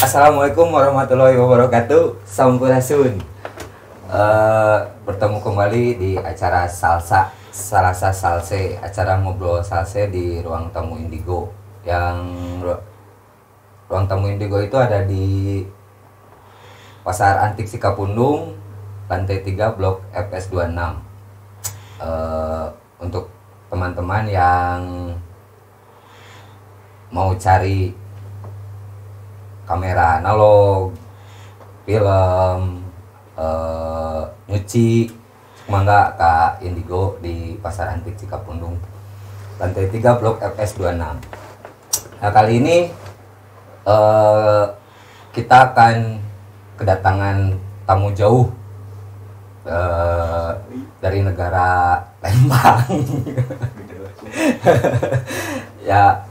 Assalamualaikum warahmatullahi wabarakatuh. Sampurasun. Bertemu kembali di acara Salsa Salse, acara ngobrol salse di ruang tamu Indigo. Yang ruang tamu Indigo itu ada di Pasar Antik Sikapundung, lantai 3, Blok FS26. Untuk teman-teman yang mau cari kamera analog, film, nyuci, mangga ke Indigo di Pasar Antik Cikapundung, lantai 3, Blok FS26. Nah, kali ini kita akan kedatangan tamu jauh dari negara Lembang. Ya,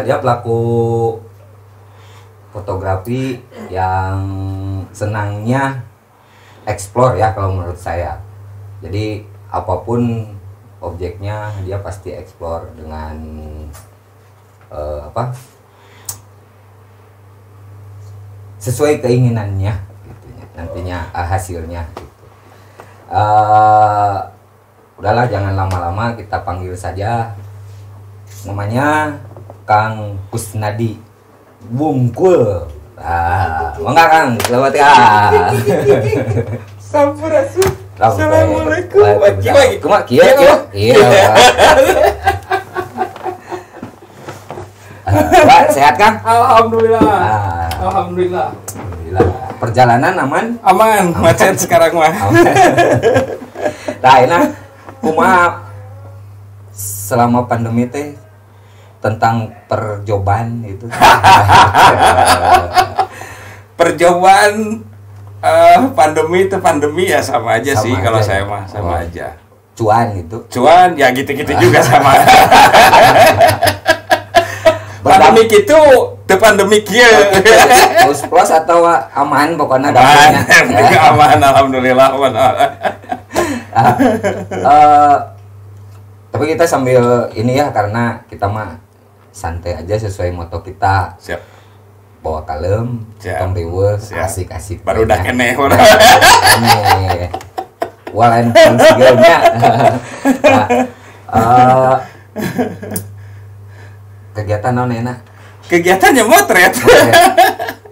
dia pelaku fotografi yang senangnya explore ya kalau menurut saya. Jadi apapun objeknya dia pasti explore dengan sesuai keinginannya gitu, nantinya hasilnya gitu. Udahlah, jangan lama-lama, kita panggil saja, namanya Kang Kusnadi Bungkul. Mangga Kang, selamat ya. Sampurasun. Assalamualaikum. Kumaha kieu? Pak, sehat Kang? Alhamdulillah. Alhamdulillah. Perjalanan aman? Aman, macet sekarang mah. Nah, enak. Kumaha selama pandemi teh tentang perjoban itu? Perjobaan pandemi itu pandemi ya sama aja sih kalau saya mah sama aja. Cuan itu. Cuan ya gitu-gitu juga sama. Pandemi itu pandemi kieu. Plus atau aman pokoknya dapatnya. Aman. Aman, alhamdulillah. Tapi kita sambil ini ya, karena kita mah santai aja sesuai moto kita. Siap. Bawa kalem, tambah asik-asik. Baru udah kene. Walain konsigilnya. Kegiatan naon enak? Kegiatannya motret.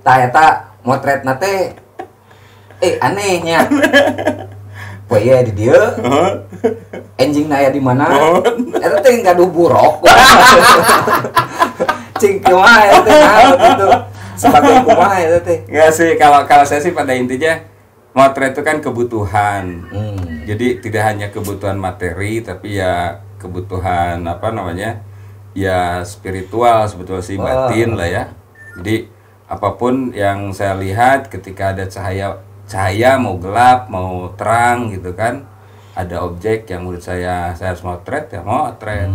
Tah eta motret nate anehnya. Poe di dieu. Enjing aya di mana? Eta teh gaduh burok. Cing kumaha eta gitu. Sebagai kumaha eta teh? Enggak sih, kalau saya sih pada intinya motret itu kan kebutuhan. Jadi tidak hanya kebutuhan materi tapi ya kebutuhan ya spiritual sebetulnya sih, batin lah ya. Jadi apapun yang saya lihat ketika ada cahaya mau gelap mau terang gitu kan, ada objek yang menurut saya harus motret ya motret,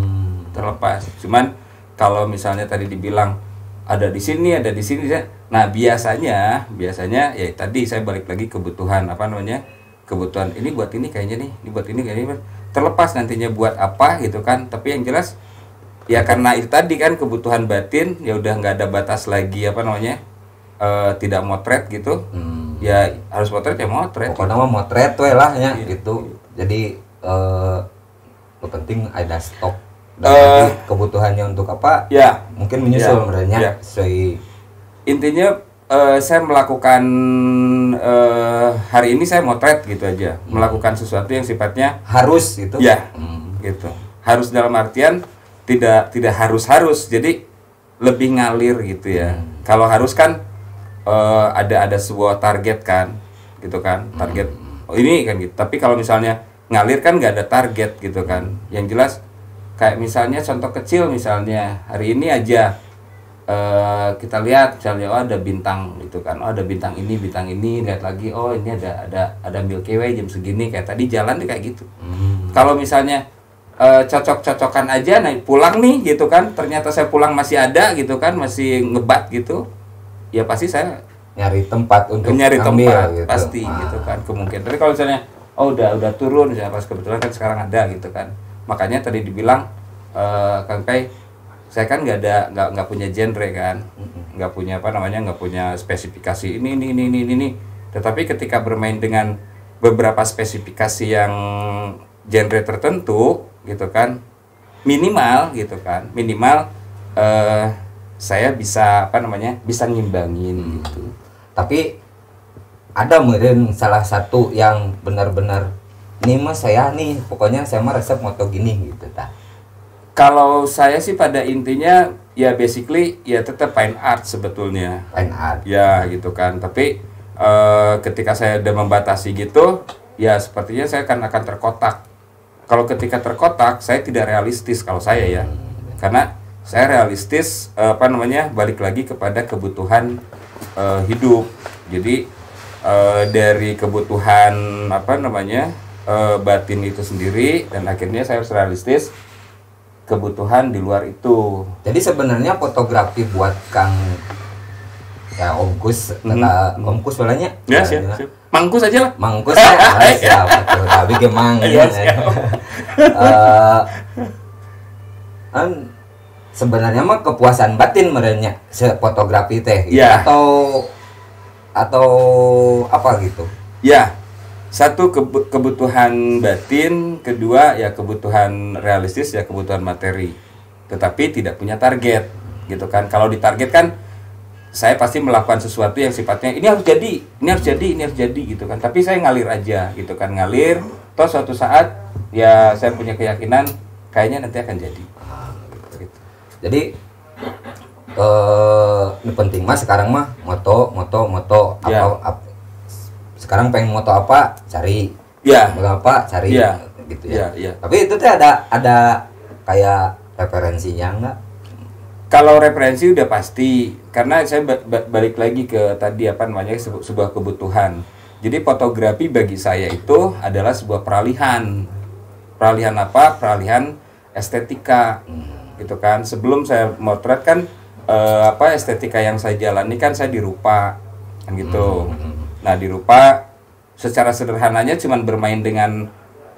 terlepas. Cuman kalau misalnya tadi dibilang ada di sini nah biasanya ya tadi saya balik lagi kebutuhan kebutuhan ini buat ini kayaknya nih, ini buat ini kayaknya, terlepas nantinya buat apa gitu kan. Tapi yang jelas ya karena itu tadi kan kebutuhan batin, ya udah nggak ada batas lagi tidak motret gitu. Ya harus motret ya motret. Pokoknya mah motret we lah ya gitu. Jadi penting ada stok dan kebutuhannya untuk apa? Ya mungkin menyusul sebenarnya. Intinya saya melakukan hari ini saya motret gitu aja, melakukan sesuatu yang sifatnya harus gitu. Ya, gitu. Harus dalam artian tidak harus, jadi lebih ngalir gitu ya. Kalau harus kan ada sebuah target kan, gitu kan, target ini kan gitu. Tapi kalau misalnya ngalir kan nggak ada target gitu kan. Yang jelas kayak misalnya contoh kecil, misalnya hari ini aja kita lihat misalnya ada bintang gitu kan, ada bintang ini, lihat lagi ini ada Milky Way jam segini, kayak tadi jalan kayak gitu. Kalau misalnya cocok-cocokan aja, naik pulang nih gitu kan, ternyata saya pulang masih ada gitu kan, masih ngebat gitu, ya pasti saya nyari tempat untuk nyari ambil, tempat gitu. pasti gitu kan kemungkinan. Tapi kalau misalnya udah turun misalnya pas kebetulan kan sekarang ada gitu kan, makanya tadi dibilang Kang Kai saya kan nggak punya genre kan, nggak punya nggak punya spesifikasi ini. Tetapi ketika bermain dengan beberapa spesifikasi yang genre tertentu gitu kan, minimal saya bisa bisa ngimbangin gitu. Tapi ada meureun salah satu yang benar-benar ini mah saya nih pokoknya saya mah resep moto gini gitu tah. Kalau saya sih pada intinya ya basically ya tetap fine art sebetulnya. Fine art. Ya gitu kan. Tapi ketika saya udah membatasi gitu, ya sepertinya saya akan terkotak. Kalau ketika terkotak, saya tidak realistis kalau saya ya. Karena saya realistis balik lagi kepada kebutuhan hidup. Jadi dari kebutuhan batin itu sendiri, dan akhirnya saya harus realistis kebutuhan di luar itu. Jadi sebenarnya fotografi buat Kang ya Om Kus, Om Kus balanya. Ya, siap. Mangkus aja lah. Mangkus ya. Siap, betul. Tapi gemang ya. Sebenarnya mah kepuasan batin merenya fotografi teh gitu. Ya. Atau apa gitu. Ya. Satu kebutuhan batin, kedua ya kebutuhan realistis, ya kebutuhan materi. Tetapi tidak punya target, gitu kan. Kalau ditarget kan saya pasti melakukan sesuatu yang sifatnya ini harus jadi gitu kan. Tapi saya ngalir aja gitu kan, ngalir. Toh suatu saat ya saya punya keyakinan kayaknya nanti akan jadi. Gitu. Jadi ini penting mas sekarang mah moto Ya. Sekarang pengen moto apa cari Ya. apa cari Ya. gitu ya. Ya. Tapi itu tuh ada kayak referensinya enggak? Kalau referensi udah pasti, karena saya balik lagi ke tadi sebuah kebutuhan. Jadi fotografi bagi saya itu adalah sebuah peralihan. Peralihan apa? Peralihan estetika. Gitu kan. Sebelum saya motret kan estetika yang saya jalani kan saya dirupa kan gitu. Nah, dirupa secara sederhananya cuman bermain dengan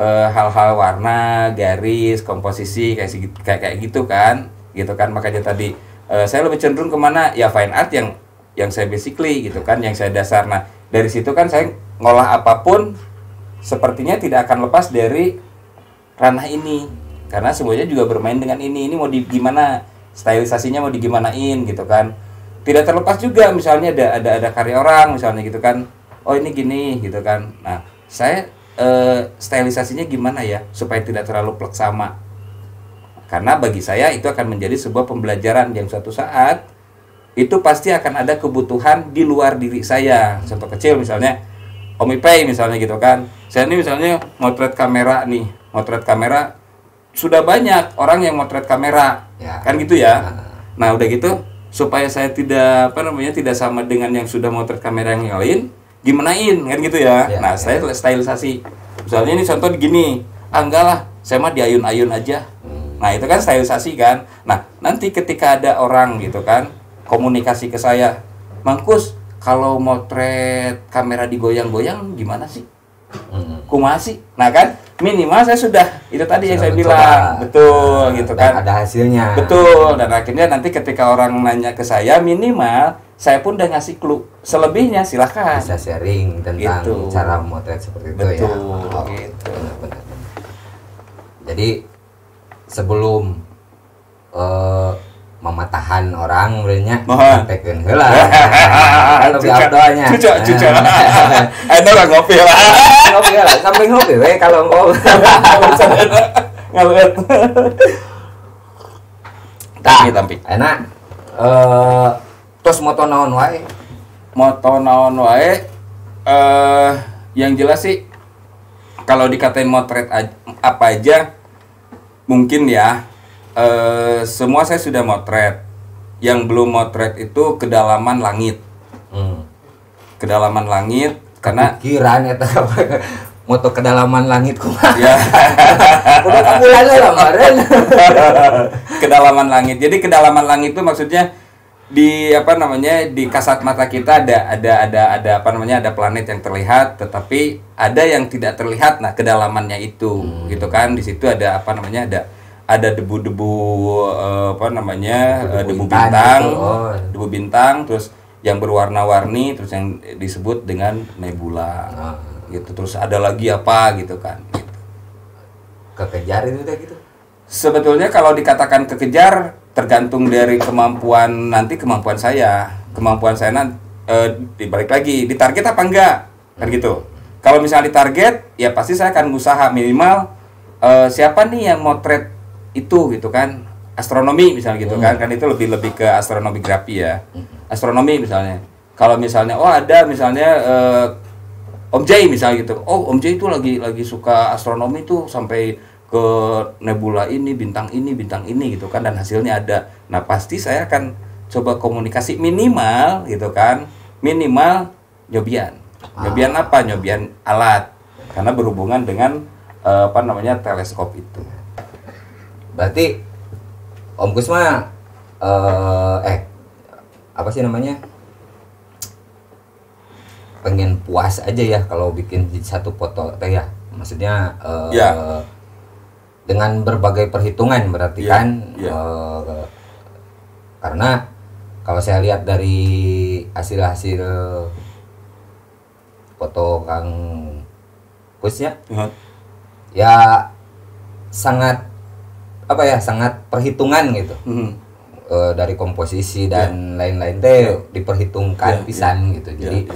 hal-hal warna, garis, komposisi kayak gitu kan. Gitu kan, makanya tadi saya lebih cenderung kemana ya fine art yang saya basically gitu kan, yang saya dasar. Nah dari situ kan saya ngolah apapun sepertinya tidak akan lepas dari ranah ini, karena semuanya juga bermain dengan ini mau gimana, stylisasinya mau digimanain gitu kan. Tidak terlepas juga misalnya ada karya orang misalnya gitu kan, oh ini gini gitu kan. Nah saya stylisasinya gimana ya supaya tidak terlalu plek sama. Karena bagi saya itu akan menjadi sebuah pembelajaran yang suatu saat itu pasti akan ada kebutuhan di luar diri saya. Contoh kecil misalnya Om Ipei misalnya gitu kan. Saya ini misalnya motret kamera nih. Motret kamera sudah banyak orang yang motret kamera. Ya. Kan gitu ya. Nah, udah gitu supaya saya tidak tidak sama dengan yang sudah motret kamera yang lain, gimanain kan gitu ya. Nah, saya stylisasi. Misalnya ini contoh gini. Enggak lah, saya mah diayun-ayun aja. Nah itu kan stylisasi kan. Nah nanti ketika ada orang gitu kan komunikasi ke saya, Mangkus kalau motret kamera digoyang-goyang gimana sih? Kumaha sih? Nah kan minimal saya sudah itu tadi yang saya bilang betul gitu kan. Ada hasilnya. Betul, dan akhirnya nanti ketika orang nanya ke saya minimal saya pun udah ngasih clue. Selebihnya silahkan bisa sharing tentang gitu. Cara motret seperti itu. Betul, ya. Oh, gitu. Benar. Jadi sebelum mematahan orang sebenarnya tekeun heula. Lebih abdoanya. Cuca. Ada orang ngopi lah. Ngopi lah, sampai ngopi we kalau ngopi. Ngalut. Tapi. Enak. Terus moto naon wae? Moto naon wae yang jelas sih kalau dikatain motret apa aja mungkin ya semua saya sudah motret. Yang belum motret itu kedalaman langit. Kedalaman langit karena pikiran eta moto kedalaman langit kumaha. Ya. Udah bulan lah kemarin. Kedalaman langit. Jadi kedalaman langit itu maksudnya di di kasat mata kita ada ada planet yang terlihat tetapi ada yang tidak terlihat. Nah kedalamannya itu gitu kan, di situ ada ada debu-debu apa namanya Debu debu intan bintang, gitu, oh. debu bintang, terus yang berwarna-warni, terus yang disebut dengan nebula, gitu. Terus ada lagi apa gitu kan? Gitu. Kekejar itu kayak gitu. Sebetulnya kalau dikatakan kekejar tergantung dari kemampuan saya. Kemampuan saya nanti dibalik lagi ditarget apa enggak kan gitu. Kalau misalnya ditarget ya pasti saya akan usaha minimal siapa nih yang motret itu gitu kan, astronomi misalnya gitu kan itu lebih ke astronomi ya, astronomi misalnya. Kalau misalnya ada misalnya Om Jay misalnya gitu, Om Jay itu lagi suka astronomi tuh sampai ke nebula ini, bintang ini gitu kan, dan hasilnya ada. Nah pasti saya akan coba komunikasi minimal gitu kan, minimal nyobian apa, nyobian alat, karena berhubungan dengan apa namanya teleskop itu. Berarti Om Gus mah apa sih namanya, pengen puas aja ya kalau bikin satu foto teh ya, maksudnya dengan berbagai perhitungan berarti kan. Karena kalau saya lihat dari hasil foto Kang Kusnya ya sangat apa ya, sangat perhitungan gitu. Dari komposisi dan lain-lain teh diperhitungkan pisan gitu. Jadi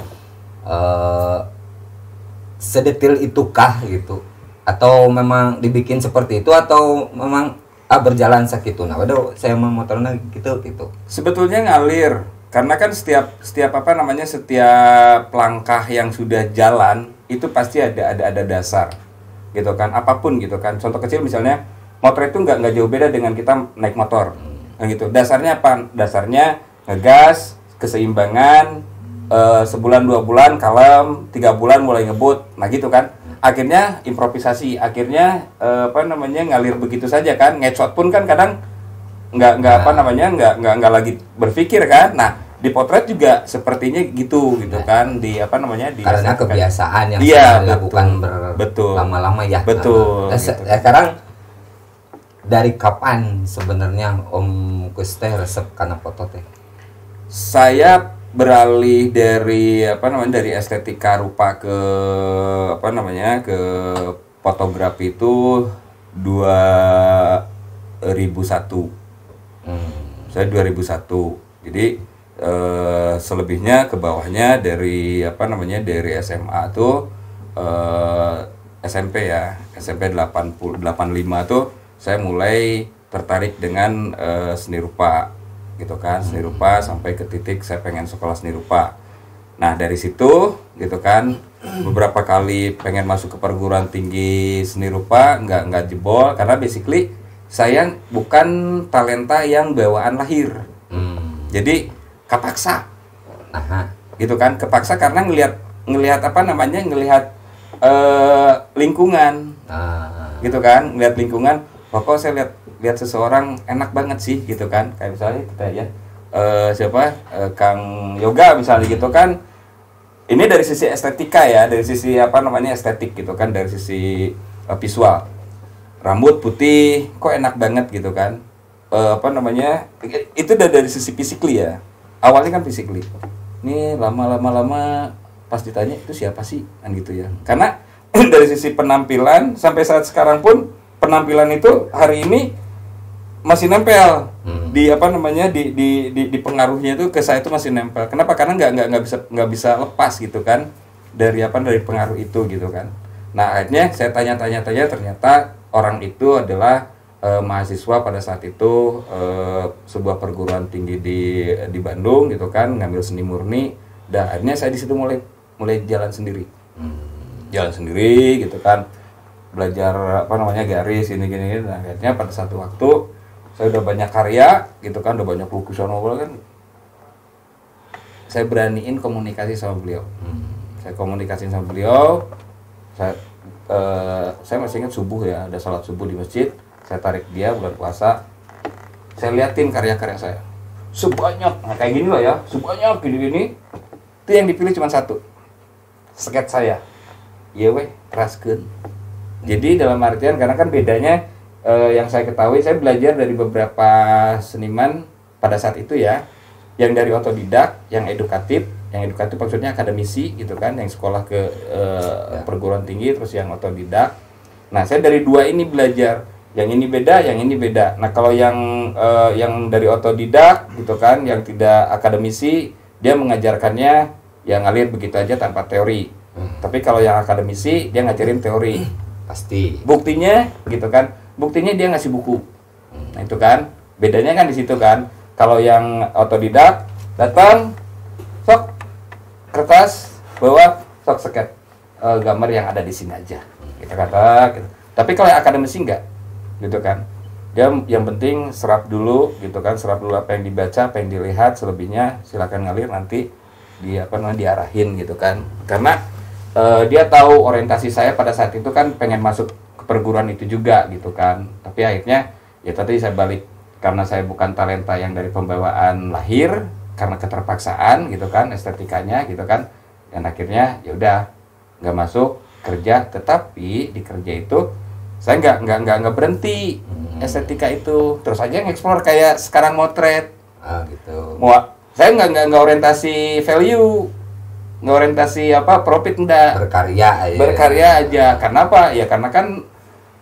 sedetil itukah gitu, atau memang dibikin seperti itu, atau memang berjalan sakitu. Nah, waduh saya mau motornya gitu. Sebetulnya ngalir, karena kan setiap apa namanya, setiap langkah yang sudah jalan itu pasti ada dasar gitu kan, apapun gitu kan. Contoh kecil misalnya motor itu nggak jauh beda dengan kita naik motor gitu. Dasarnya apa? Dasarnya ngegas, keseimbangan, sebulan 2 bulan kalem, 3 bulan mulai ngebut, nah gitu kan. Akhirnya improvisasi, akhirnya apa namanya, ngalir begitu saja kan. Ngecot pun kan kadang nggak apa namanya, nggak lagi berpikir kan. Nah di potret juga sepertinya gitu kan, di apa namanya, di karena kebiasaan yang dilakukan berlama-lama ya. Betul. Gitu. Sekarang dari kapan sebenarnya Om Gus teh resep karena foto teh? Saya beralih dari apa namanya, dari estetika rupa ke apa namanya, ke fotografi itu 2001. Saya 2001. Jadi selebihnya ke bawahnya dari apa namanya, dari SMA tuh SMP ya, SMP 85 tuh saya mulai tertarik dengan seni rupa gitu kan, seni rupa, sampai ke titik saya pengen sekolah seni rupa. Nah dari situ gitu kan, beberapa kali pengen masuk ke perguruan tinggi seni rupa, nggak jebol, karena basically saya bukan talenta yang bawaan lahir. Jadi kepaksa, gitu kan, kepaksa karena ngelihat apa namanya, ngelihat lingkungan, gitu kan, ngelihat lingkungan. Pokoknya saya lihat seseorang enak banget sih gitu kan, kayak misalnya kita ya Kang Yoga misalnya gitu kan. Ini dari sisi estetika ya, dari sisi apa namanya, estetik gitu kan, dari sisi visual. Rambut putih kok enak banget gitu kan. Apa namanya, itu dari sisi physically ya. Awalnya kan physically. Ini lama pas ditanya itu siapa sih kan gitu ya. Karena dari sisi penampilan sampai saat sekarang pun penampilan itu hari ini masih nempel di apa namanya, di pengaruhnya itu ke saya itu masih nempel. Kenapa? Karena nggak bisa lepas gitu kan dari apa, dari pengaruh itu gitu kan. Nah akhirnya saya tanya ternyata orang itu adalah mahasiswa pada saat itu sebuah perguruan tinggi di Bandung gitu kan, ngambil seni murni. Dan akhirnya saya di situ mulai jalan sendiri, gitu kan, belajar apa namanya, garis ini gini. Nah, akhirnya pada satu waktu saya udah banyak karya gitu kan, udah banyak lukisan kan, saya beraniin komunikasi sama beliau. Saya komunikasiin sama beliau. Saya masih ingat subuh ya, ada salat subuh di masjid. Saya tarik dia bulan puasa, saya liatin karya-karya saya sebanyak, nah kayak gini loh ya, sebanyak gini. Itu yang dipilih cuma satu, sketsa saya. Iya weh, raskeun. Jadi dalam artian, karena kan bedanya yang saya ketahui, saya belajar dari beberapa seniman pada saat itu ya, yang dari otodidak, yang edukatif maksudnya akademisi gitu kan, yang sekolah ke perguruan tinggi, terus yang otodidak. Nah, saya dari dua ini belajar, yang ini beda. Nah, kalau yang dari otodidak gitu kan, yang tidak akademisi, dia mengajarkannya yang ngalir begitu aja tanpa teori. Tapi kalau yang akademisi, dia ngajarin teori. Pasti. Buktinya gitu kan, dia ngasih buku. Nah, itu kan bedanya kan di situ kan. Kalau yang otodidak datang, sok kertas, bawa, sok seket gambar yang ada di sini aja, kita kata gitu. Tapi kalau yang akademisi enggak, gitu kan, dia yang penting serap dulu gitu kan, serap dulu apa yang dibaca, apa yang dilihat, selebihnya silakan ngalir, nanti diarahin gitu kan. Karena dia tahu orientasi saya pada saat itu kan pengen masuk ke perguruan itu juga gitu kan. Tapi akhirnya ya tadi saya balik, karena saya bukan talenta yang dari pembawaan lahir, karena keterpaksaan gitu kan, estetikanya gitu kan, dan akhirnya ya udah nggak masuk kerja. Tetapi di kerja itu saya nggak berhenti estetika itu, terus aja nge-explore kayak sekarang motret. Gitu. Saya nggak orientasi value, nggak orientasi profit, enggak, berkarya aja. Karena apa ya, karena kan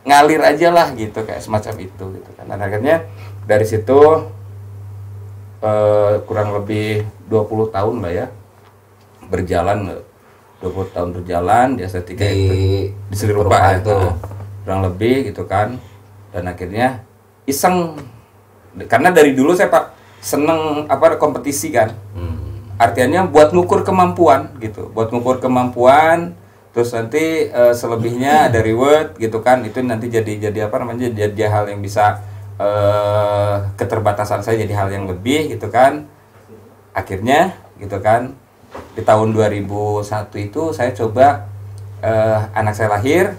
ngalir aja lah gitu, kayak semacam itu gitu kan. Dan akhirnya dari situ kurang lebih 20 tahun lah ya berjalan, 20 tahun berjalan di estetika di seni rupa itu kurang lebih gitu kan. Dan akhirnya iseng, karena dari dulu saya seneng kompetisi kan. Artinya buat ngukur kemampuan gitu, terus nanti selebihnya ada reward gitu kan. Itu nanti jadi hal yang bisa, keterbatasan saya jadi hal yang lebih gitu kan. Akhirnya gitu kan, di tahun 2001 itu saya coba, anak saya lahir,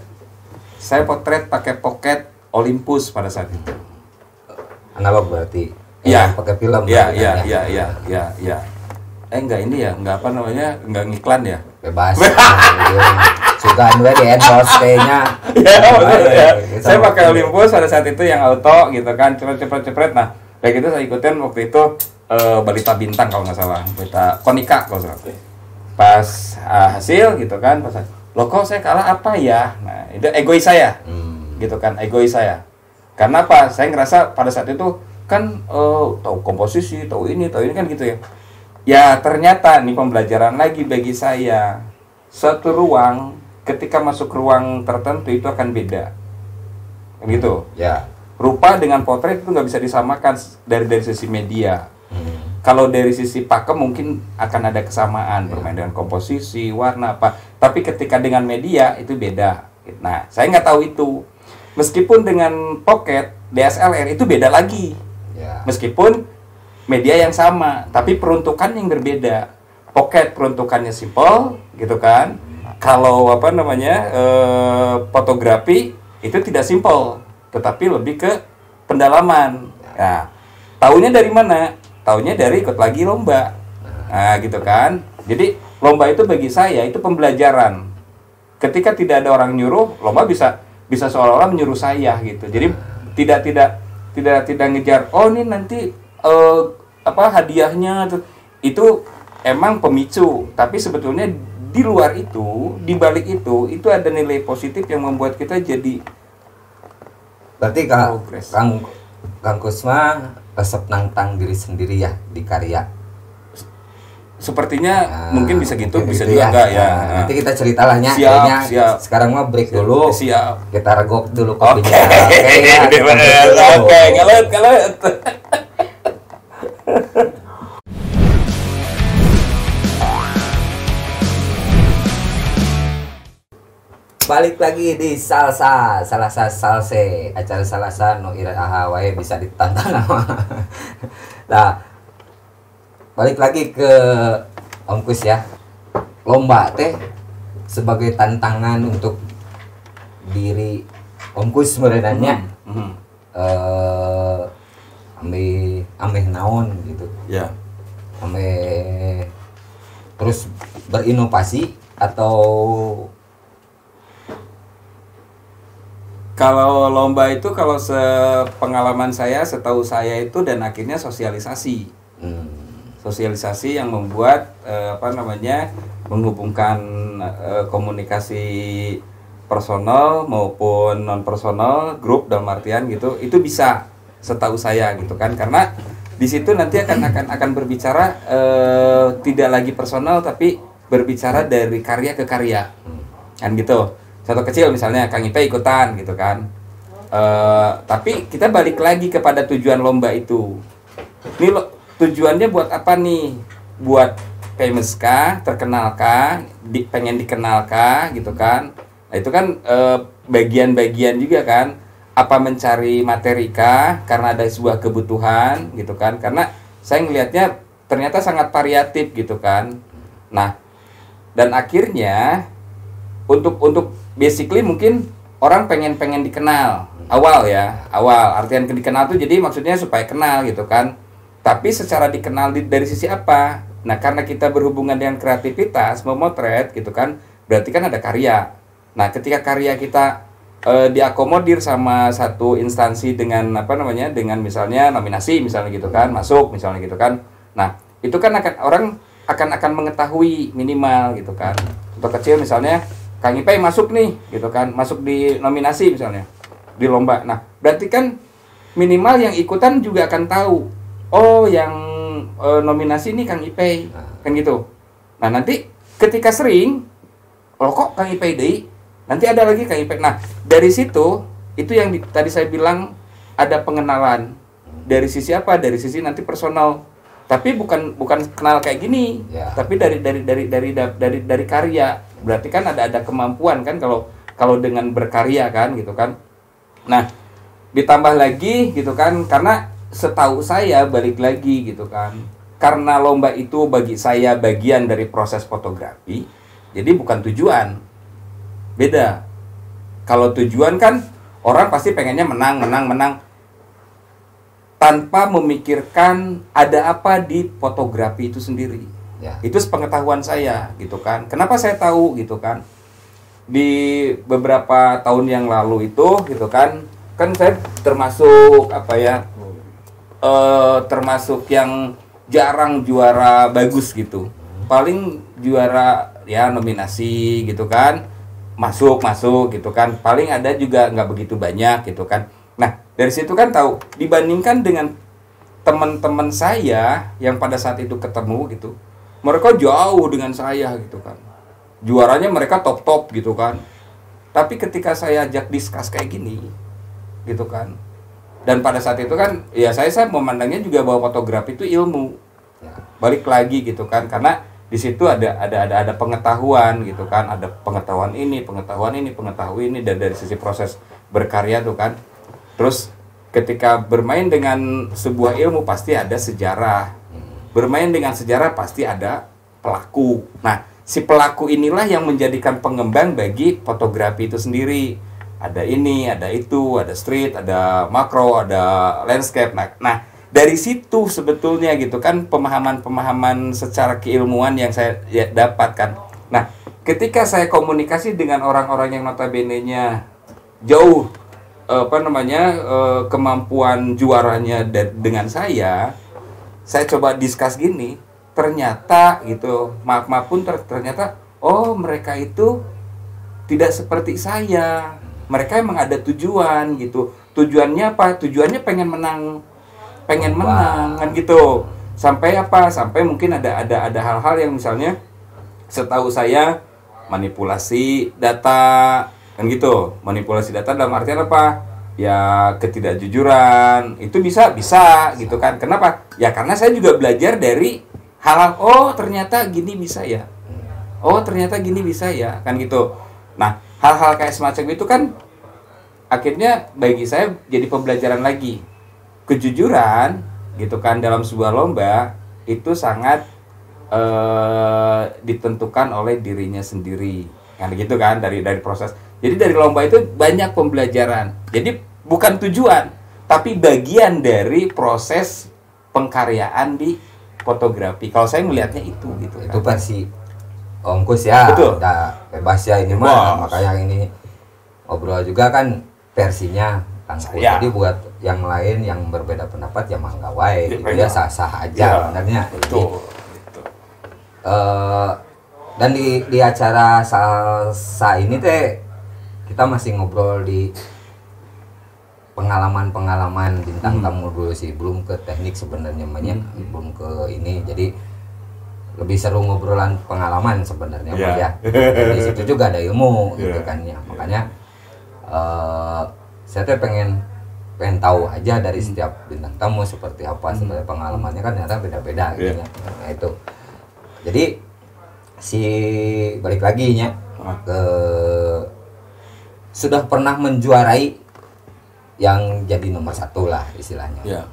saya potret pakai pocket Olympus pada saat itu. Analog berarti? Iya. Pakai film? Iya. Enggak enggak ngiklan ya? Bebas. Suka gue di endorse kayaknya. Saya pakai Olympus pada saat itu yang auto gitu kan, cepet. Nah, kayak gitu saya ikutin waktu itu, Balita Bintang kalau nggak salah, Balita Konika kalau salah. Pas hasil gitu kan, loh kok saya kalah apa ya? Nah, itu egois saya. Gitu kan, egois saya. Karena apa? Saya ngerasa pada saat itu kan tahu komposisi, tahu ini kan gitu ya. Ya ternyata nih pembelajaran lagi bagi saya. Suatu ruang, ketika masuk ruang tertentu itu akan beda. Gitu. Ya. Rupa dengan potret itu nggak bisa disamakan dari sisi media. Kalau dari sisi pakem mungkin akan ada kesamaan, bermain dengan komposisi, warna apa. Tapi ketika dengan media itu beda. Nah, saya nggak tahu itu. Meskipun dengan pocket DSLR itu beda lagi. Meskipun media yang sama, tapi peruntukan yang berbeda. Pocket peruntukannya simple, gitu kan. Kalau fotografi itu tidak simple, tetapi lebih ke pendalaman. Nah, taunya dari mana? Taunya dari ikut lagi lomba. Nah, gitu kan. Jadi lomba itu bagi saya itu pembelajaran. Ketika tidak ada orang nyuruh, lomba bisa seolah-olah menyuruh saya gitu. Jadi tidak ngejar, oh ini nanti hadiahnya itu emang pemicu, tapi sebetulnya di luar itu, di balik itu ada nilai positif yang membuat kita jadi. Berarti Kang Kusma resep nantang diri sendiri ya di karya. Sepertinya mungkin bisa gitu, bisa juga enggak ya. Nanti kita ceritanya. Siap. Sekarang mah break dulu. Siap. Kita regok dulu kopinya. Oke, ngelut. Balik lagi di Salsa Salse, acara Salsa no ira wae bisa ditantang. Nah, balik lagi ke Om Kus ya. Lomba teh sebagai tantangan untuk diri Om Kus sebenarnya. Ameh naon gitu. Ya. Ameh terus berinovasi atau Kalau lomba itu kalau sepengalaman saya, setahu saya itu dan akhirnya sosialisasi. Sosialisasi yang membuat menghubungkan komunikasi personal maupun non personal, grup dalam artian gitu, itu bisa setahu saya gitu kan, karena di situ nanti akan berbicara tidak lagi personal tapi berbicara dari karya ke karya kan gitu. Contoh kecil misalnya Kang Ipe ikutan gitu kan, tapi kita balik lagi kepada tujuan lomba itu. Ini tujuannya buat apa nih? Buat famous kah, terkenal kah, pengen dikenal kah gitu kan? Nah itu kan bagian-bagian juga kan. Apa mencari materi kah? Karena ada sebuah kebutuhan gitu kan? Karena saya ngelihatnya ternyata sangat variatif gitu kan. Nah dan akhirnya untuk basically mungkin orang pengen dikenal awal artian dikenal tuh jadi maksudnya supaya kenal gitu kan, tapi secara dikenal dari sisi apa? Nah karena kita berhubungan dengan kreativitas memotret gitu kan, berarti kan ada karya. Nah ketika karya kita diakomodir sama satu instansi dengan dengan misalnya nominasi misalnya gitu kan, masuk misalnya gitu kan, nah itu kan orang akan mengetahui minimal gitu kan. Contoh kecil misalnya Kang Ipe masuk nih gitu kan, masuk di nominasi misalnya di lomba. Nah berarti kan minimal yang ikutan juga akan tahu, oh yang nominasi ini Kang Ipe kan gitu. Nah nanti ketika sering, oh kok Kang Ipe deh, nanti ada lagi Kang Ipe. Nah dari situ itu yang tadi saya bilang ada pengenalan dari sisi apa? Dari sisi nanti personal. Tapi bukan kenal kayak gini, tapi dari karya. Berarti kan ada kemampuan kan kalau dengan berkarya kan gitu kan. Nah ditambah lagi gitu kan, karena setahu saya balik lagi gitu kan, karena lomba itu bagi saya bagian dari proses fotografi, jadi bukan tujuan. Beda. Kalau tujuan kan orang pasti pengennya menang tanpa memikirkan ada apa di fotografi itu sendiri. Itu sepengetahuan saya gitu kan. Kenapa saya tahu gitu kan? Di beberapa tahun yang lalu itu gitu kan saya termasuk termasuk yang jarang juara bagus gitu. Paling juara ya nominasi gitu kan, masuk gitu kan. Paling ada juga nggak begitu banyak gitu kan. Nah dari situ kan tahu, dibandingkan dengan teman-teman saya yang pada saat itu ketemu gitu, mereka jauh dengan saya gitu kan, juaranya mereka top gitu kan. Tapi ketika saya ajak diskus kayak gini gitu kan, dan pada saat itu kan ya saya memandangnya juga bahwa fotografi itu ilmu, balik lagi gitu kan, karena di situ ada pengetahuan gitu kan, ada pengetahuan ini dan dari sisi proses berkarya tuh kan. Terus ketika bermain dengan sebuah ilmu pasti ada sejarah. Bermain dengan sejarah pasti ada pelaku. Nah, si pelaku inilah yang menjadikan pengembang bagi fotografi itu sendiri. Ada ini, ada itu, ada street, ada makro, ada landscape. Nah, dari situ sebetulnya gitu kan pemahaman secara keilmuan yang saya dapatkan. Nah, ketika saya komunikasi dengan orang-orang yang notabene-nya jauh kemampuan juaranya dengan saya coba diskus gini, ternyata gitu, maaf pun ternyata oh mereka itu tidak seperti saya, mereka emang ada tujuan gitu. Tujuannya apa? Tujuannya pengen menang kan gitu. Sampai mungkin ada hal-hal yang misalnya setahu saya manipulasi data kan gitu. Manipulasi data dalam artian apa? Ya ketidakjujuran, itu bisa gitu kan. Kenapa? Ya karena saya juga belajar dari hal-hal, oh ternyata gini bisa ya, kan gitu. Nah hal-hal kayak semacam itu kan akhirnya bagi saya jadi pembelajaran lagi. Kejujuran gitu kan dalam sebuah lomba itu sangat ditentukan oleh dirinya sendiri kan gitu kan, dari proses. Jadi dari lomba itu banyak pembelajaran. Jadi bukan tujuan, tapi bagian dari proses pengkaryaan di fotografi. Kalau saya melihatnya itu gitu. Itu versi Om Kus ya. Betul. Udah bebas ya ini mah. Makanya ini ngobrol juga kan versinya Kangku. Ya. Jadi buat yang lain yang berbeda pendapat ya mangga wae gitu ya, sah-sah aja sebenarnya. Betul. Dan di acara salsa ini teh kita masih ngobrol di pengalaman bintang tamu dulu sih, belum ke teknik sebenarnya, belum ke ini. Jadi lebih seru ngobrolan pengalaman sebenarnya ya. Di situ juga ada ilmu gitu kan ya. Makanya saya tuh pengen tahu aja dari setiap bintang tamu seperti apa sebenarnya pengalamannya, kan ternyata beda-beda gitu ya. Nah itu. Jadi balik lagi nya ke sudah pernah menjuarai yang jadi nomor 1 lah istilahnya.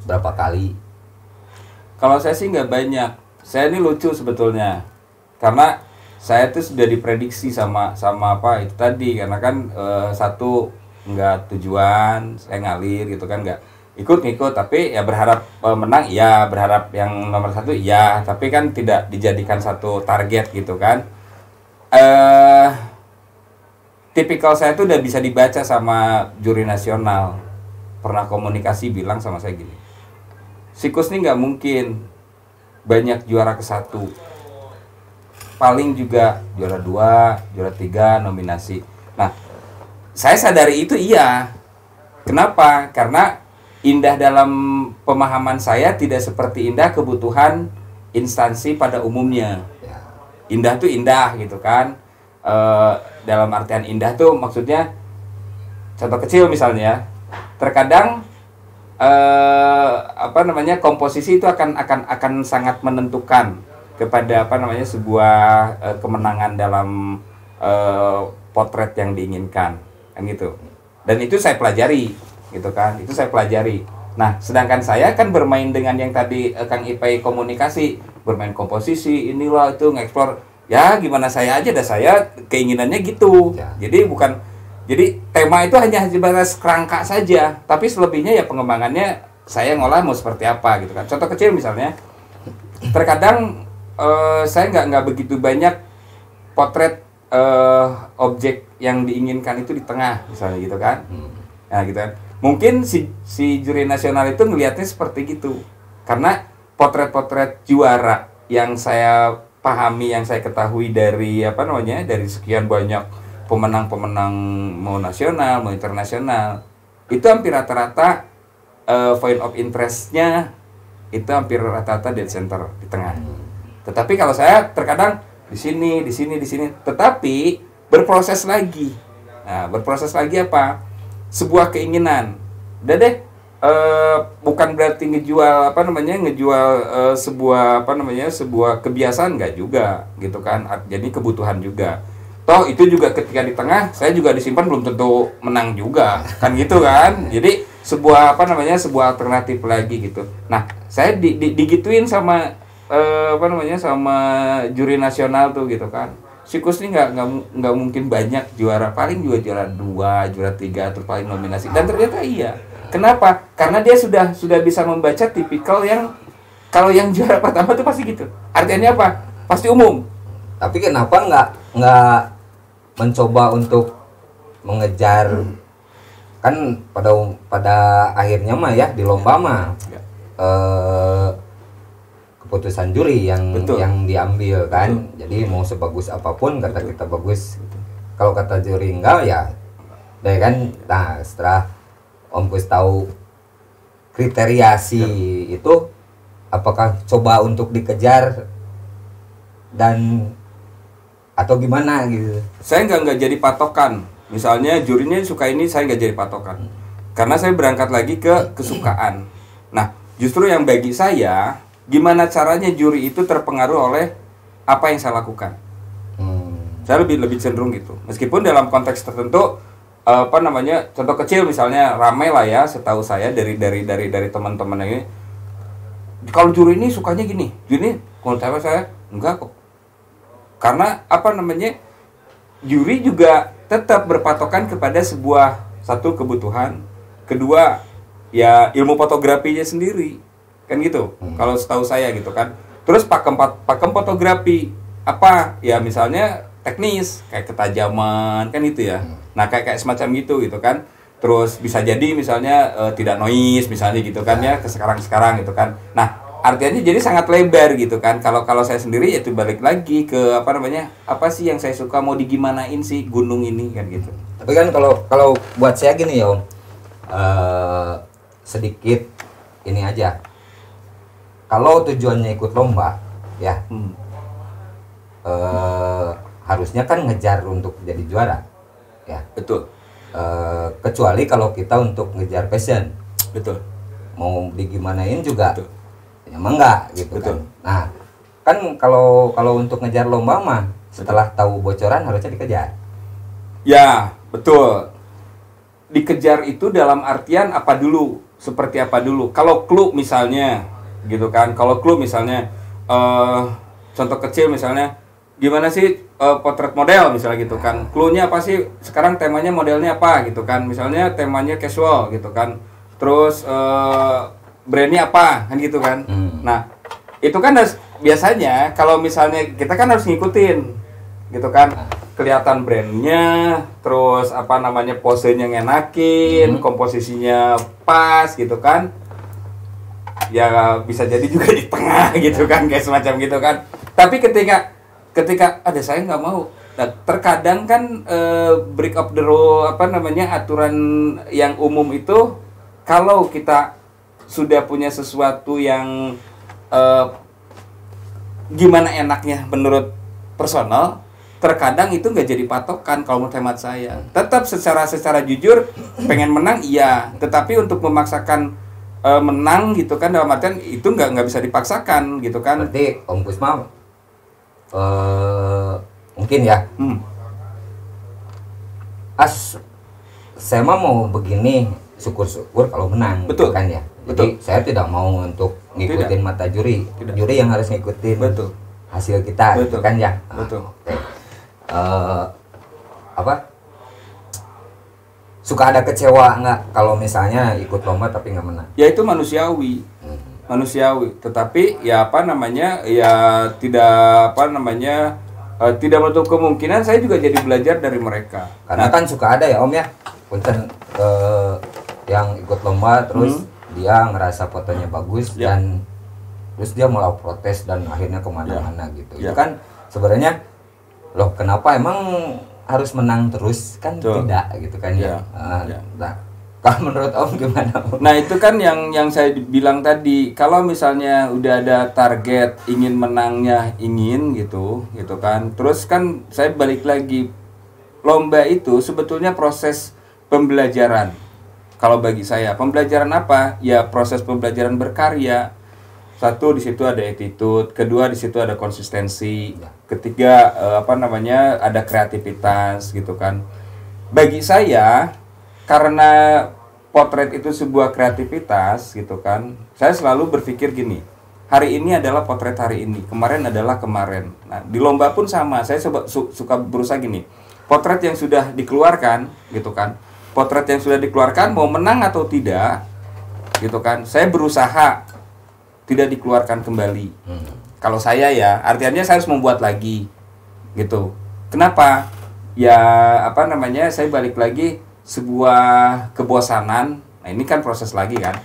Berapa kali? Kalau saya sih nggak banyak. Saya ini lucu sebetulnya, karena saya tuh sudah diprediksi sama apa itu tadi, karena kan satu nggak tujuan, saya ngalir gitu kan, nggak ikut tapi ya berharap menang, ya berharap yang nomor 1 ya, tapi kan tidak dijadikan satu target gitu kan. Tipikal saya tuh udah bisa dibaca sama juri nasional, pernah komunikasi bilang sama saya gini, Sikus nih nggak mungkin banyak juara ke-1, paling juga juara 2, juara 3 nominasi. Nah, saya sadari itu iya. Kenapa? Karena indah dalam pemahaman saya tidak seperti indah kebutuhan instansi pada umumnya. Indah tuh indah gitu kan. Dalam artian indah tuh maksudnya, contoh kecil misalnya, terkadang komposisi itu akan sangat menentukan kepada sebuah kemenangan dalam potret yang diinginkan, kan gitu. Dan itu saya pelajari gitu kan, itu saya pelajari. Nah, sedangkan saya kan bermain dengan yang tadi Kang Ipai komunikasi, bermain komposisi, inilah itu ngeksplor. Ya gimana saya aja, dah saya keinginannya gitu. Jadi tema itu hanya sebatas kerangka saja, tapi selebihnya ya pengembangannya saya ngolah mau seperti apa gitu kan. Contoh kecil misalnya, terkadang saya nggak begitu banyak potret objek yang diinginkan itu di tengah misalnya gitu kan. Nah gitu kan. Mungkin si juri nasional itu ngelihatnya seperti gitu, karena potret-potret juara yang saya pahami, yang saya ketahui dari dari sekian banyak pemenang-pemenang mau nasional mau internasional, itu hampir rata-rata point of interest-nya itu hampir rata-rata dead center di tengah. Tetapi kalau saya terkadang di sini, tetapi berproses lagi. Nah, berproses lagi apa? Sebuah keinginan. Udah deh, bukan berarti ngejual sebuah kebiasaan, nggak juga gitu kan. Jadi kebutuhan juga. Toh itu juga ketika di tengah saya juga disimpan belum tentu menang juga kan gitu kan. Jadi sebuah sebuah alternatif lagi gitu. Nah, saya digituin sama sama juri nasional tuh gitu kan. Sikus ini nggak mungkin banyak juara, paling juga juara 2, juara 3 atau paling nominasi. Dan ternyata iya. Kenapa? Karena dia sudah bisa membaca tipikal yang kalau yang juara pertama tuh pasti gitu. Artinya apa? Pasti umum. Tapi kenapa nggak mencoba untuk mengejar, kan pada akhirnya mah ya di lomba mah keputusan juri yang diambil kan. Jadi mau sebagus apapun kata kita bagus, kalau kata juri enggak ya deh kan. Nah, setelah Om Kus tahu kriteria itu, apakah coba untuk dikejar dan atau gimana gitu? Saya nggak jadi patokan. Misalnya jurinya suka ini, saya nggak jadi patokan. Karena saya berangkat lagi ke kesukaan. Nah, justru yang bagi saya, gimana caranya juri itu terpengaruh oleh apa yang saya lakukan. Saya lebih cenderung gitu. Meskipun dalam konteks tertentu, contoh kecil misalnya ramai lah ya, setahu saya dari teman-teman ini. Kalau juri ini sukanya gini, juri kalau saya enggak kok. Karena juri juga tetap berpatokan kepada satu kebutuhan, kedua ya ilmu fotografinya sendiri, kan gitu. Kalau setahu saya gitu kan. Terus pakem fotografi apa? Ya misalnya teknis kayak ketajaman kan itu ya. Nah kayak semacam gitu kan. Terus bisa jadi misalnya tidak noise misalnya gitu kan ya ke sekarang gitu kan. Nah artinya jadi sangat lebar gitu kan. Kalau saya sendiri ya itu balik lagi ke apa sih yang saya suka, mau digimanain sih gunung ini kan gitu. Tapi kan kalau buat saya gini ya Om, sedikit ini aja. Kalau tujuannya ikut lomba ya, harusnya kan ngejar untuk jadi juara ya. Betul. Kecuali kalau kita untuk ngejar passion, betul, mau digimanain juga betul. Emang enggak gitu. Betul. Kan. Nah kan kalau untuk ngejar lomba mah setelah tahu bocoran harusnya dikejar. Ya betul, dikejar itu dalam artian apa dulu, seperti apa dulu. Kalau clue misalnya gitu kan, contoh kecil misalnya gimana sih potret model misalnya gitu kan, clue-nya apa sih sekarang, temanya modelnya apa gitu kan, misalnya temanya casual gitu kan, terus brandnya apa kan gitu kan. Nah itu kan biasanya kalau misalnya kita kan harus ngikutin gitu kan, kelihatan brandnya, terus posenya ngenakin, komposisinya pas gitu kan, ya bisa jadi juga di tengah gitu kan, kayak semacam gitu kan. Tapi ketika ada saya nggak mau. Nah, terkadang kan break of the rule aturan yang umum itu, kalau kita sudah punya sesuatu yang gimana enaknya menurut personal, terkadang itu nggak jadi patokan kalau menurut hemat saya. Tetap secara jujur pengen menang iya, tetapi untuk memaksakan menang gitu kan, dalam artian itu nggak bisa dipaksakan gitu kan. Berarti Om Kusma mungkin ya saya mau begini, syukur-syukur kalau menang. Betul kan ya. Betul. Jadi saya tidak mau untuk ngikutin mata juri. Juri yang harus ngikutin betul hasil kita. Betul. Gitu kan ya. Betul. Suka ada kecewa nggak kalau misalnya ikut lomba tapi nggak menang? Ya itu manusiawi. Manusiawi, tetapi ya tidak menutup kemungkinan saya juga jadi belajar dari mereka. Karena kan suka ada ya Om ya, punten yang ikut lomba terus dia ngerasa fotonya bagus dan terus dia malah protes dan akhirnya kemana-mana gitu. Itu kan sebenarnya loh, kenapa emang harus menang terus kan? Tidak gitu kan ya. Nah, kalau menurut Om gimana Om? Nah itu kan yang saya bilang tadi, kalau misalnya udah ada target ingin menangnya gitu kan, terus kan saya balik lagi, lomba itu sebetulnya proses pembelajaran. Kalau bagi saya pembelajaran apa? Ya proses pembelajaran berkarya. Satu, di situ ada attitude, kedua di situ ada konsistensi, ketiga ada kreativitas gitu kan. Bagi saya, karena potret itu sebuah kreativitas gitu kan, saya selalu berpikir gini, hari ini adalah potret hari ini, kemarin adalah kemarin. Nah di lomba pun sama, saya suka berusaha gini, potret yang sudah dikeluarkan gitu kan, potret yang sudah dikeluarkan mau menang atau tidak gitu kan, saya berusaha tidak dikeluarkan kembali. Kalau saya ya, artinya saya harus membuat lagi gitu. Kenapa? Ya saya balik lagi, sebuah kebosanan. Nah ini kan proses lagi kan,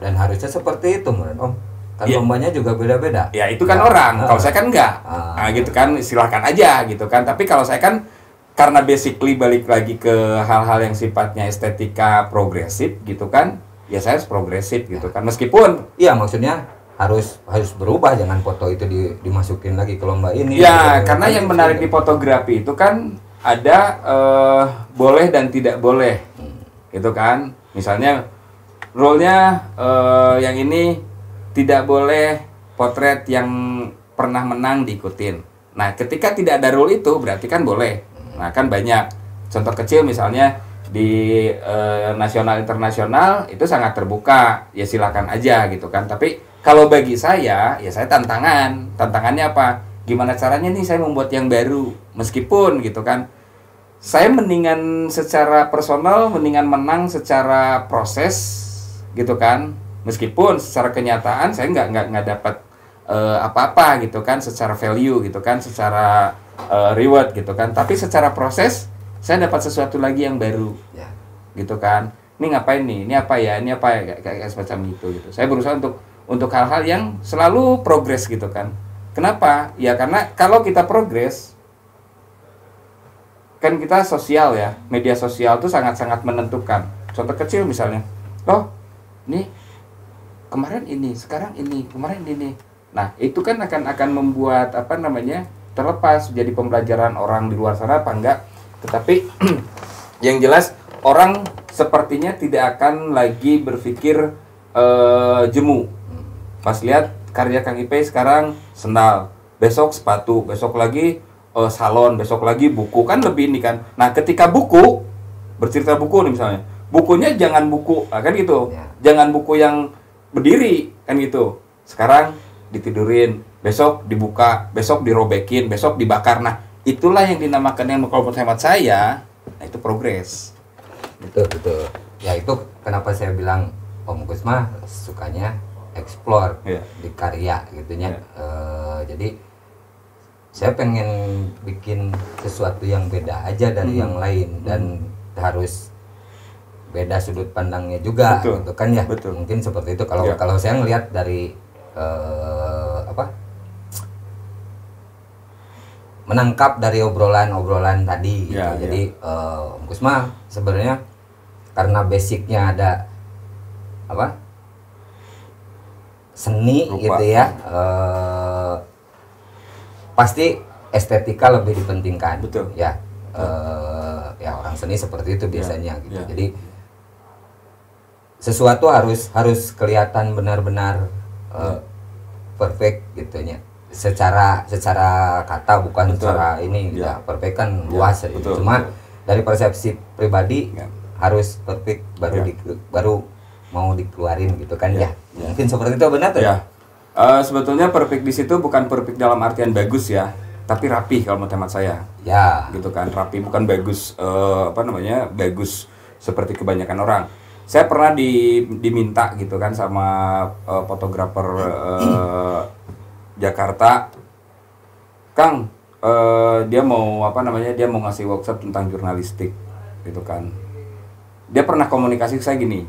dan harusnya seperti itu menurut Om kan. Lombanya juga beda-beda ya, itu kan orang. Kalau saya kan enggak gitu kan, silahkan aja gitu kan. Tapi kalau saya kan karena basically balik lagi ke hal-hal yang sifatnya estetika progresif gitu kan, ya saya harus progresif gitu kan, meskipun iya maksudnya harus berubah, jangan foto itu dimasukin lagi ke lomba ini ya gitu. Karena yang menarik di fotografi itu kan ada boleh dan tidak boleh gitu kan. Misalnya rule-nya yang ini tidak boleh potret yang pernah menang diikutin. Nah ketika tidak ada rule itu berarti kan boleh. Nah kan banyak contoh kecil, misalnya di nasional internasional itu sangat terbuka, ya silakan aja gitu kan. Tapi kalau bagi saya, ya saya tantangannya apa? Gimana caranya nih saya membuat yang baru, meskipun gitu kan, saya mendingan secara personal, mendingan menang secara proses gitu kan, meskipun secara kenyataan saya nggak dapat apa-apa gitu kan, secara value gitu kan, secara reward gitu kan. Tapi secara proses saya dapat sesuatu lagi yang baru, gitu kan. Ini ngapain nih? Ini apa ya? Kayak semacam itu gitu. Saya berusaha untuk hal-hal yang selalu progres gitu kan. Kenapa? Ya karena kalau kita progres, kan kita sosial ya, media sosial itu sangat-sangat menentukan. Contoh kecil misalnya, ini kemarin ini, sekarang ini, kemarin ini. Nah, itu kan akan membuat terlepas jadi pembelajaran orang di luar sana apa enggak. Tetapi yang jelas orang sepertinya tidak akan lagi berpikir jemu. Pas lihat karya Kang Ipe sekarang sendal, besok sepatu, besok lagi salon, besok lagi buku, kan lebih ini kan. Nah, ketika buku, bercerita buku nih misalnya, bukunya jangan buku, kan gitu. Jangan buku yang berdiri, kan gitu. Sekarang ditidurin, besok dibuka, besok dirobekin, besok dibakar. Nah, itulah yang dinamakan, yang kalau hemat saya, nah itu progres. Betul. Ya itu kenapa saya bilang Om Gus mah sukanya explore di karya gitunya. Jadi saya pengen bikin sesuatu yang beda aja dari yang lain, dan harus beda sudut pandangnya juga. Betul. Gitu kan ya. Betul. Mungkin seperti itu kalau saya ngelihat dari menangkap dari obrolan tadi gitu. Jadi Om Gus mah sebenarnya karena basicnya ada seni rupa, gitu ya, pasti estetika lebih dipentingkan. Betul. Ya ya orang seni seperti itu biasanya gitu. Jadi sesuatu harus kelihatan benar-benar perfect gitunya, secara kata, bukan secara ini. Perfect kan luas. Cuma dari persepsi pribadi harus perfect baru mau dikeluarin gitu kan. Mungkin seperti itu, benar tuh. Sebetulnya perfect di situ bukan perfect dalam artian bagus ya, tapi rapi kalau menurut saya. Gitu kan, rapi, bukan bagus bagus seperti kebanyakan orang. Saya pernah diminta gitu kan sama fotografer Jakarta, Kang, dia mau dia mau ngasih workshop tentang jurnalistik gitu kan. Dia pernah komunikasi ke saya gini,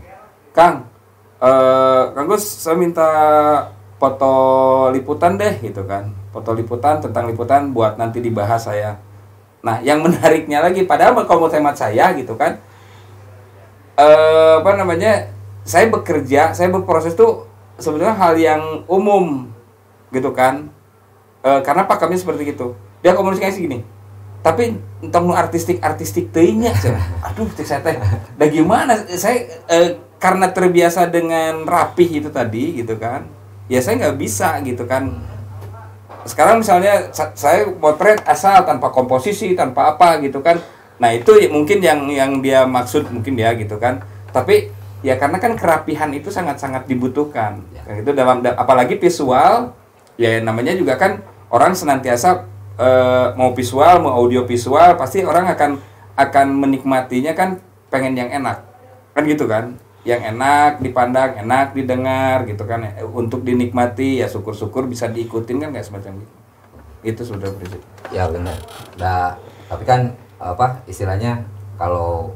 Kang Gus, saya minta foto liputan deh gitu kan, foto liputan tentang liputan buat nanti dibahas saya. Nah, yang menariknya lagi, padahal kalau hemat saya gitu kan, saya bekerja, saya berproses tuh sebenarnya hal yang umum gitu kan. Karena pakamnya seperti itu. Dia komunikasi gini, tapi tentang artistik teuingnya. Aduh, saya teh bagaimana saya karena terbiasa dengan rapih itu tadi gitu kan. Ya saya nggak bisa gitu kan. Sekarang misalnya saya potret asal tanpa komposisi, tanpa apa gitu kan. Nah, itu mungkin yang dia maksud mungkin ya gitu kan. Tapi ya karena kan kerapihan itu sangat-sangat dibutuhkan. Itu dalam apalagi visual, ya namanya juga kan orang senantiasa mau visual, mau audio visual, pasti orang akan menikmatinya kan, pengen yang enak. Kan gitu kan? Yang enak dipandang, enak didengar gitu kan. Untuk dinikmati ya syukur-syukur bisa diikutin kan, kayak semacam gitu. Itu sudah prinsip. Ya benar. Nah, tapi kan istilahnya kalau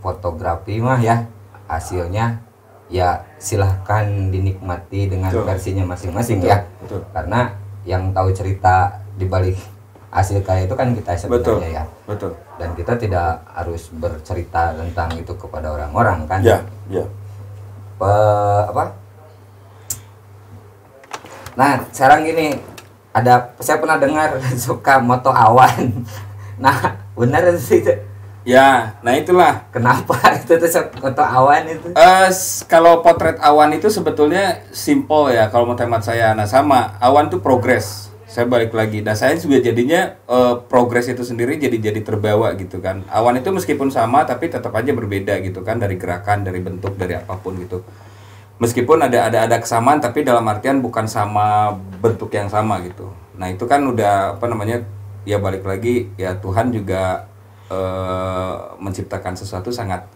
fotografi mah ya hasilnya ya silahkan dinikmati dengan versinya masing-masing. Betul. Karena yang tahu cerita di balik hasil karya itu kan kita sebenarnya. Ya. Betul. Dan kita tidak harus bercerita tentang itu kepada orang-orang kan. Nah, sekarang gini, saya pernah dengar suka moto awan. Nah, benar sih itu. Ya, nah itulah kenapa itu tuh foto awan itu. Kalau potret awan itu sebetulnya simple ya kalau menurut hemat saya. Nah, sama awan itu progres. Saya balik lagi. Nah, saya juga jadinya progres itu sendiri jadi terbawa gitu kan. Awan itu meskipun sama tapi tetap aja berbeda gitu kan, dari gerakan, dari bentuk, dari apapun gitu. Meskipun ada kesamaan tapi dalam artian bukan sama bentuk yang sama gitu. Nah, itu kan udah ya balik lagi ya, Tuhan juga menciptakan sesuatu sangat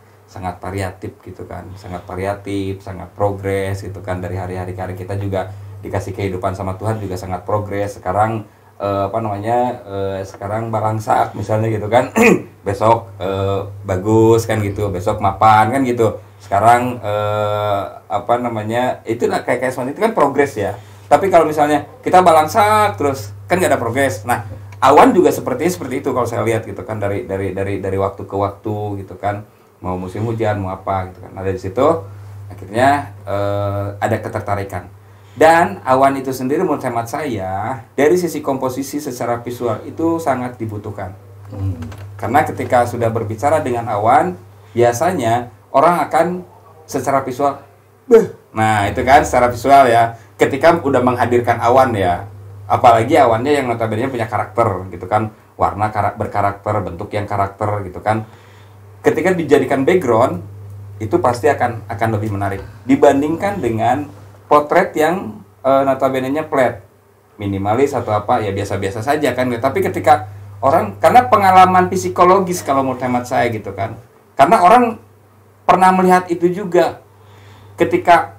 variatif gitu kan, sangat variatif, sangat progres gitu kan. Dari hari-hari kita juga dikasih kehidupan sama Tuhan juga sangat progres. Sekarang apa namanya sekarang balangsak misalnya gitu kan besok bagus kan gitu, besok mapan kan gitu. Sekarang apa namanya itu kayak seperti itu kan progres ya. Tapi kalau misalnya kita balangsak terus kan nggak ada progres. Nah awan juga seperti itu kalau saya lihat gitu kan dari waktu ke waktu gitu kan, mau musim hujan mau apa gitu kan. Nah dari situ akhirnya ada ketertarikan. Dan awan itu sendiri menurut hemat saya dari sisi komposisi secara visual itu sangat dibutuhkan. Karena ketika sudah berbicara dengan awan, biasanya orang akan secara visual, nah itu kan secara visual ya. Ketika udah menghadirkan awan ya, apalagi awannya yang notabene punya karakter gitu kan, warna berkarakter, bentuk yang karakter gitu kan. Ketika dijadikan background, itu pasti akan lebih menarik dibandingkan dengan potret yang notabene-nya flat, minimalis atau apa ya biasa-biasa saja kan. Tapi ketika orang, karena pengalaman psikologis kalau menurut hemat saya gitu kan, karena orang pernah melihat itu juga, ketika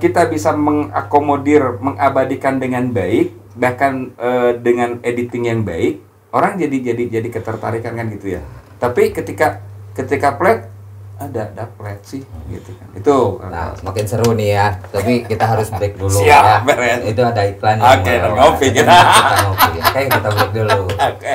kita bisa mengakomodir, mengabadikan dengan baik, bahkan dengan editing yang baik, orang jadi ketertarikan kan gitu ya. Tapi ketika flat, ada flat sih gitu kan. Itu nah semakin seru nih ya, tapi kita harus break dulu. Siap, ya beres. Itu ada iklan. Oke, ngopi kita. Ngopi. Oke, kita break dulu. Oke.